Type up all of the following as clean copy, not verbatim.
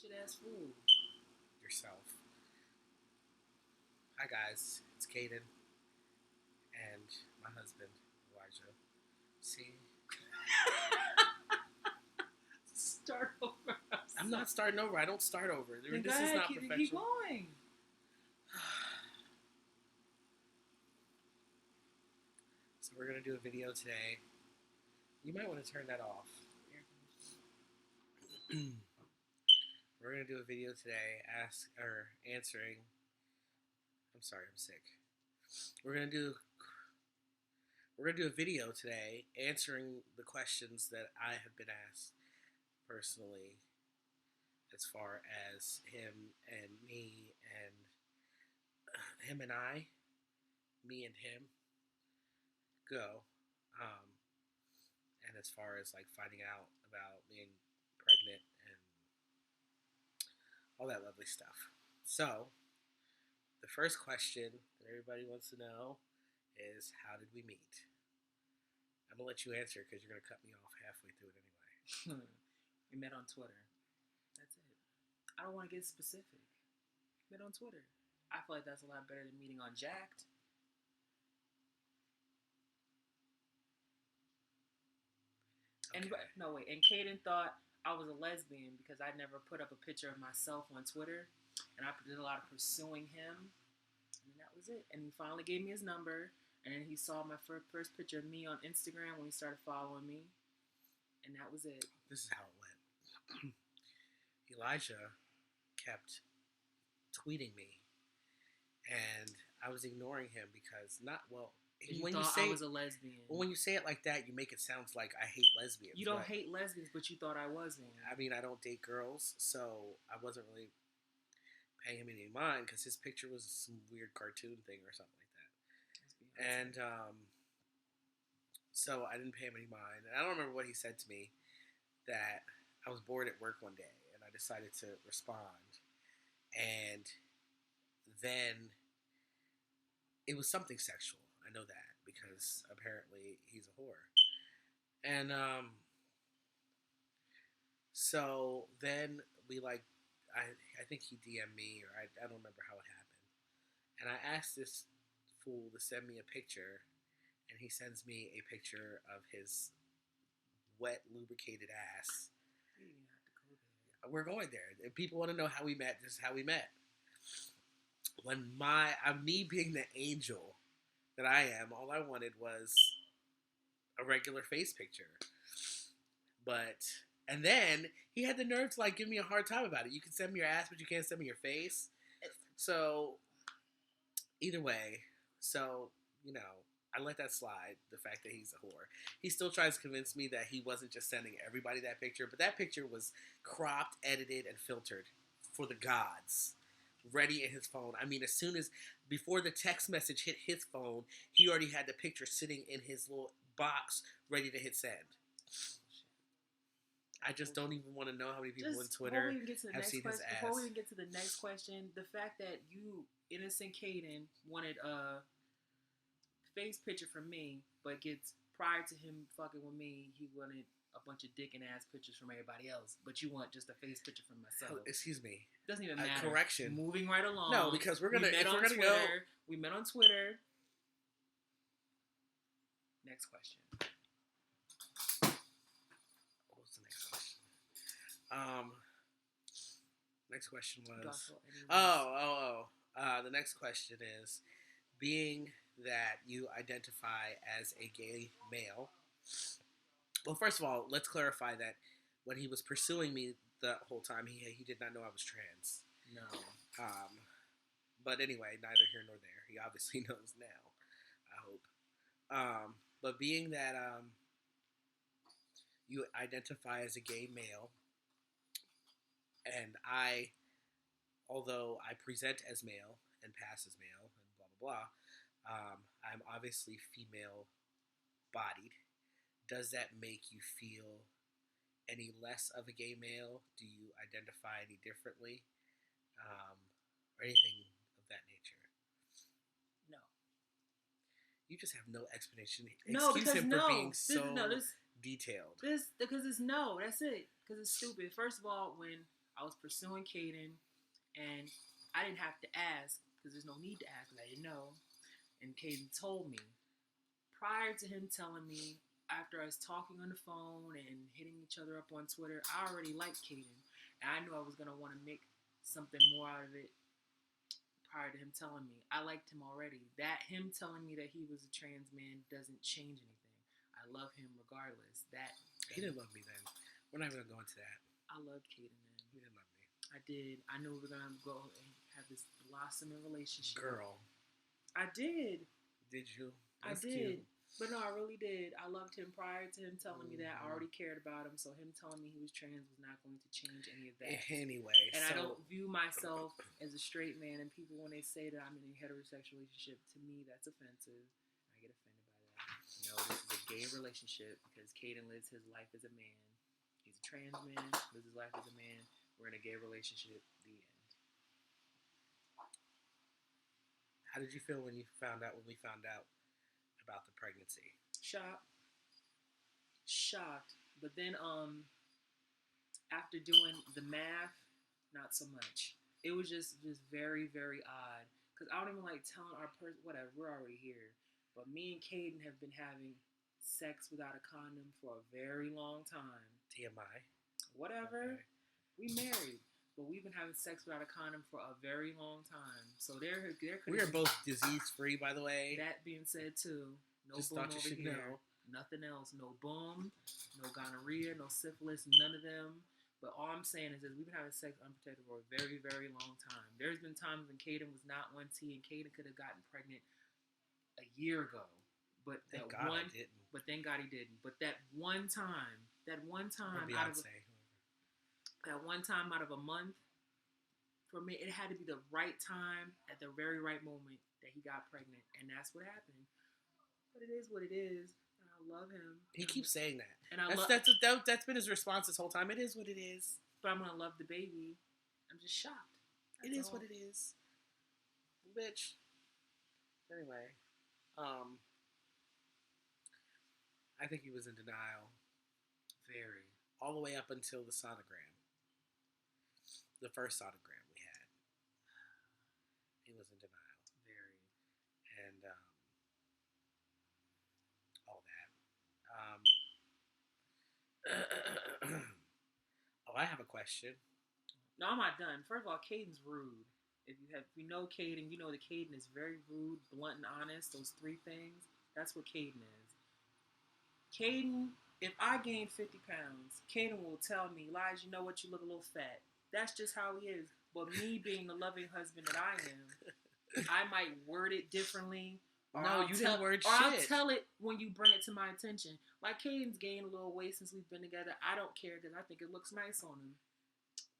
Ratchet ass fool. yourself. Hi guys, it's Caden and my husband Elijah. See, Start over. I'm not starting over. I don't start over. Then This go is ahead, not keep professional. going. So we're gonna do a video today. You might want to turn that off. We're gonna do a video today, answering. I'm sorry, I'm sick. We're gonna do a video today answering the questions that I have been asked personally, as far as him and me and him and I, me and him go, and as far as like finding out about being pregnant and all that lovely stuff. So, the first question that everybody wants to know is, how did we meet? I'm gonna let you answer because you're gonna cut me off halfway through it anyway. We met on Twitter. That's it. I don't want to get specific. Met on Twitter. I feel like that's a lot better than meeting on Jacked. Okay. And Caden thought I was a lesbian because I never put up a picture of myself on Twitter, and I did a lot of pursuing him, and that was it. And he finally gave me his number, and then he saw my first picture of me on Instagram when he started following me, and that was it. This is how it went. Elijah kept tweeting me, and I was ignoring him because When you thought I was a lesbian. When you say it like that, you make it sound like I hate lesbians. You don't hate lesbians, but you thought I wasn't. I mean, I don't date girls, so I wasn't really paying him any mind because his picture was some weird cartoon thing or something like that. And so I didn't pay him any mind. And I don't remember what he said to me, that I was bored at work one day and I decided to respond. And then it was something sexual. I know that because apparently he's a whore. And so then we I think he DM'd me, or I don't remember how it happened. And I asked this fool to send me a picture, and he sends me a picture of his wet, lubricated ass. You didn't even have to go there. We're going there. If people want to know how we met, this is how we met. When me being the angel that I am, all I wanted was a regular face picture. And then he had the nerve to give me a hard time about it. You can send me your ass, but you can't send me your face. So either way, I let that slide, the fact that he's a whore. He still tries to convince me that he wasn't just sending everybody that picture, but that picture was cropped, edited, and filtered for the gods, ready in his phone. I mean, before the text message hit his phone, he already had the picture sitting in his little box, ready to hit send. I just don't even want to know how many people on Twitter have seen his ass. Before we even get to the next question, the fact that you, innocent Caden, wanted a face picture from me, but prior to him fucking with me, he wanted a bunch of dick and ass pictures from everybody else, but you want just a face picture from myself. Oh, excuse me. Doesn't even matter. Correction. Moving right along. No, because we met on Twitter. Next question. What's the next question? Next question was. The next question is, being that you identify as a gay male. Well, first of all, let's clarify that when he was pursuing me the whole time, he did not know I was trans. No. But anyway, neither here nor there. He obviously knows now, I hope. But being that you identify as a gay male, and although I present as male and pass as male and blah, blah, blah, I'm obviously female-bodied. Does that make you feel any less of a gay male? Do you identify any differently? Or anything of that nature? No. You just have no explanation. No, Excuse him for being so detailed. Because it's no. That's it. Because it's stupid. First of all, when I was pursuing Caden, and I didn't have to ask because there's no need to ask because I didn't know. And Caden told me prior to him telling me. After us talking on the phone and hitting each other up on Twitter, I already liked Caden, and I knew I was gonna want to make something more out of it prior to him telling me. I liked him already. That him telling me that he was a trans man doesn't change anything. I love him regardless. That He didn't love me then. We're not even gonna go into that. I loved Caden then. He didn't love me. I did. I knew we were gonna go and have this blossoming relationship. Girl, I did. did you? I That's did. cute. But no, I really did. I loved him prior to him telling me that. I Mhm. already cared about him, so him telling me he was trans was not going to change any of that. Anyway, And so I don't view myself as a straight man, and people, when they say that I'm in a heterosexual relationship, to me, that's offensive. I get offended by that. No, this is a gay relationship because Caden lives his life as a man. He's a trans man, lives his life as a man. We're in a gay relationship, the end. how did you feel when we found out about the pregnancy? Shocked. But then, after doing the math, not so much. It was just very, very odd. Because I don't even like telling our person, whatever, we're already here. But me and Caden have been having sex without a condom for a very long time. TMI. Whatever. Okay. We married. But we've been having sex without a condom for a very long time. So there could We are both disease free, by the way. That being said, too, no Just boom thought you over should here. know. Nothing else. No boom, no gonorrhea, no syphilis, none of them. But all I'm saying is that we've been having sex unprotected for a very, very long time. There's been times when Caden was not 1T, and Caden could have gotten pregnant a year ago. But Thank that God one, I didn't. but thank God he didn't. But that one time Or out of a month, for me, it had to be the right time at the very right moment that he got pregnant, and that's what happened. But it is what it is. And I love him. He keeps saying that. And That's been his response this whole time. It is what it is. But I'm gonna love the baby. I'm just shocked. It is what it is. Bitch. Anyway. I think he was in denial. Very. All the way up until the sonogram. The first sonogram we had. He was in denial. Very. And all that. Oh, I have a question. No, I'm not done. First of all, Caden's rude. If you know Caden, you know that Caden is very rude, blunt, and honest. Those three things. That's what Caden is. Caden, if I gain 50 pounds, Caden will tell me, Elijah, you know what, you look a little fat. That's just how he is. But me being the loving husband that I am, I might word it differently. No, you didn't word shit. Or I'll tell it when you bring it to my attention. Like, Caden's gained a little weight since we've been together. I don't care because I think it looks nice on him.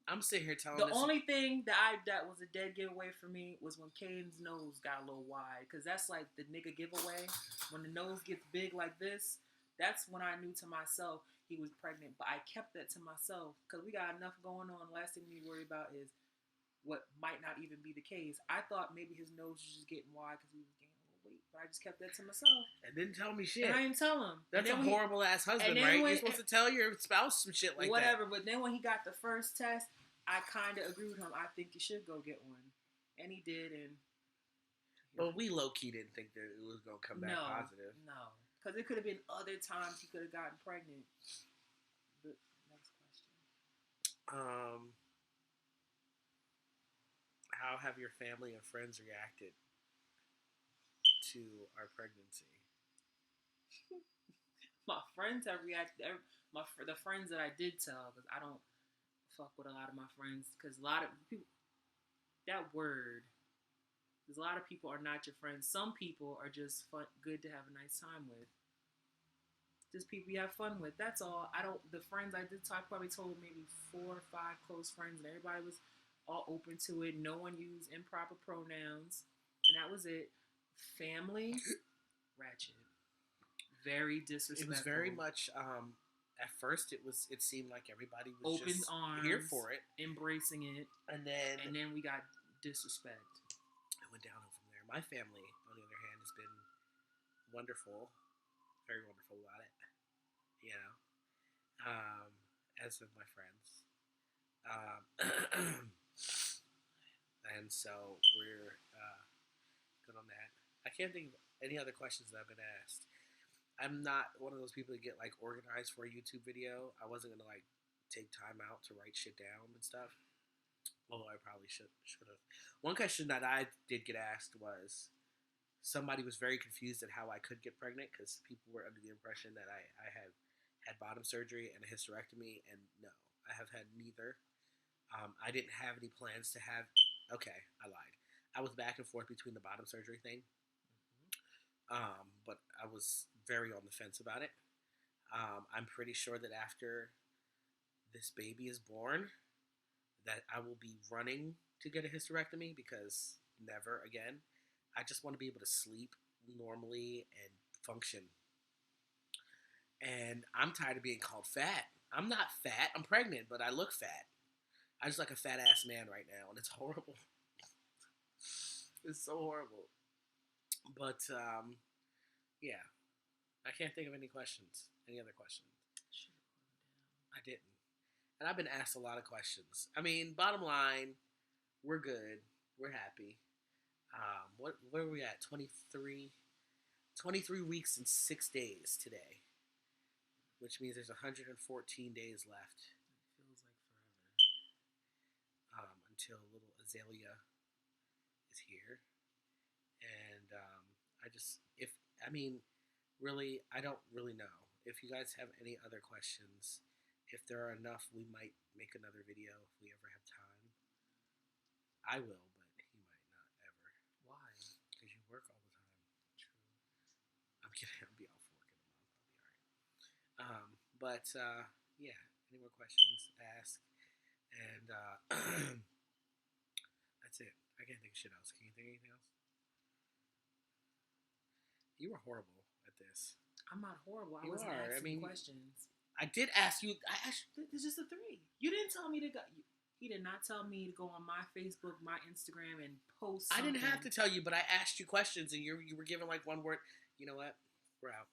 I'm sitting here telling The only thing that was a dead giveaway for me was when Caden's nose got a little wide. Because that's like the nigga giveaway. When the nose gets big like this, that's when I knew to myself he was pregnant. But I kept that to myself because we got enough going on. The last thing we need to worry about is what might not even be the case. I thought maybe his nose was just getting wide because he was gaining a little weight. But I just kept that to myself. And didn't tell me shit. And I didn't tell him. That's a horrible ass husband, right? You're supposed to tell your spouse some shit like whatever. that. But then when he got the first test, I kind of agreed with him. I think you should go get one. And he did. But we low-key didn't think that it was going to come back positive. No. Because it could have been other times he could have gotten pregnant. But next question. How have your family and friends reacted to our pregnancy? My friends have reacted. The friends that I did tell, because I don't fuck with a lot of my friends, because a lot of people, that word, because a lot of people are not your friends. Some people are just good to have a nice time with. Just people you have fun with. That's all. The friends I did talk, probably told maybe 4 or 5 close friends, and everybody was all open to it. No one used improper pronouns, and that was it. Family, ratchet. Very disrespectful. It was very much, at first it seemed like everybody was open just arms, here for it. Embracing it. And then we got disrespect. It went downhill from there. My family, on the other hand, has been wonderful. Very wonderful about it. You know? As with my friends. And so we're good on that. I can't think of any other questions that I've been asked. I'm not one of those people that get like organized for a YouTube video. I wasn't gonna like take time out to write shit down and stuff. Although I probably should have. One question that I did get asked was somebody was very confused at how I could get pregnant because people were under the impression that I had bottom surgery and a hysterectomy, and no, I have had neither. I didn't have any plans to have. Okay, I lied. I was back and forth between the bottom surgery thing, but I was very on the fence about it. I'm pretty sure that after this baby is born, that I will be running to get a hysterectomy because never again. I just want to be able to sleep normally and function. And I'm tired of being called fat. I'm not fat. I'm pregnant, but I look fat. I just like a fat ass man right now, and it's horrible. It's so horrible. But yeah, I can't think of any questions. Any other questions? I didn't. And I've been asked a lot of questions. I mean, bottom line, we're good. We're happy. Where are we at? 23 weeks and 6 days today, which means there's 114 days left. It feels like forever. Until little Azalea is here, and really, I don't really know. If you guys have any other questions, if there are enough, we might make another video if we ever have time. I will, but he might not ever. Why? Because you work all the time. True. I'm kidding. I'll be off work in a month. I'll be alright. But yeah. Any more questions? Ask. And that's it. I can't think of shit else. Can you think of anything else? You were horrible at this. I'm not horrible. I You wasn't are. asking questions. I did ask you. I asked you. There's just the three. You didn't tell me to go. He did not tell me to go on my Facebook, my Instagram, and post something. I didn't have to tell you, but I asked you questions, and you were given like one word. You know what? We're out.